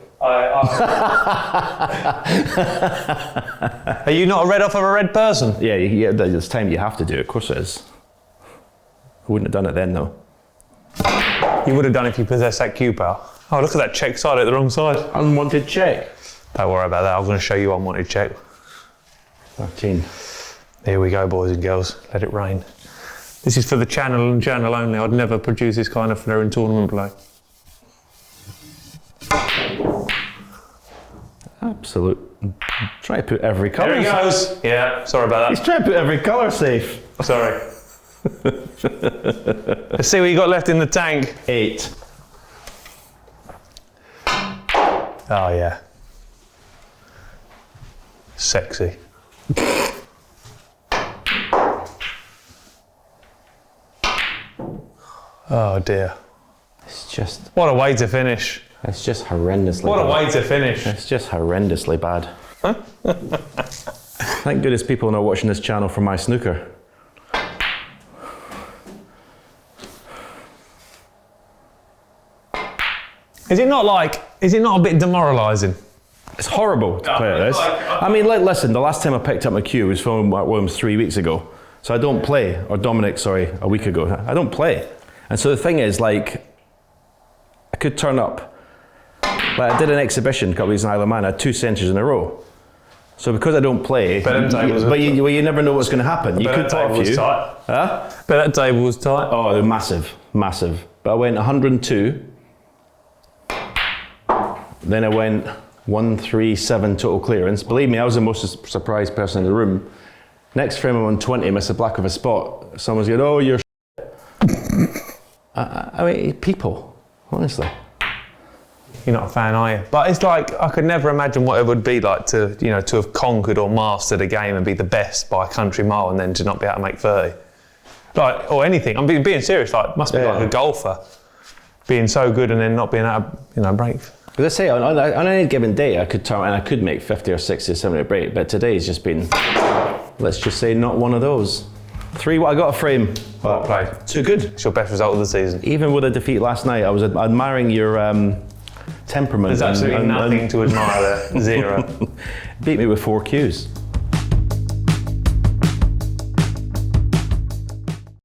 Are you not a red off of a red person? Yeah, there's time you have to do it, of course it is. I wouldn't have done it then though. You would have done if you possessed that cue power. Oh, look at that check side at the wrong side. Unwanted check. Don't worry about that. I'm going to show you unwanted check. 13. Here we go, boys and girls. Let it rain. This is for the channel and channel only. I'd never produce this kind of flair in tournament play. Absolute. Try to put every colour. There he goes. Yeah, sorry about He's that. trying to put every colour safe. Sorry. Let's see what you got left in the tank. 8. Oh, yeah. Sexy. Oh, dear. It's just What a way to finish. horrendously What a bad. way to finish. It's just horrendously bad. Thank goodness people are not watching this channel for my snooker. Is it not a bit demoralising? It's horrible to play at this. I mean, listen, the last time I picked up my cue was from Mark Williams 3 weeks ago. So I don't play, or Dominic, sorry, a week ago. I don't play. And so the thing is, like, I could turn up. Like I did an exhibition a couple of weeks in Isle of Man, I had 2 centres in a row. So because I don't play, you never know what's going to happen. You could pop a few. Tight. Huh? But that table was tight. Oh, they're massive, massive. But I went 102. Then I went 137 total clearance. Believe me, I was the most surprised person in the room. Next frame I'm on 20, missed a black of a spot. Someone's going, oh, you're I mean, people, honestly. You're not a fan, are you? But it's like, I could never imagine what it would be like to have conquered or mastered a game and be the best by a country mile and then to not be able to make 30. Like, or anything. I'm being serious, like, must be like a golfer. Being so good and then not being able to, break. As I say, on any given day, I could turn and I could make 50 or 60 or 70 break, but today's just been, let's just say, not one of those. 3, I got a frame. Well played. Too good. It's your best result of the season. Even with a defeat last night, I was admiring your temperament. There's absolutely nothing to admire there. Zero. Beat me with 4 cues.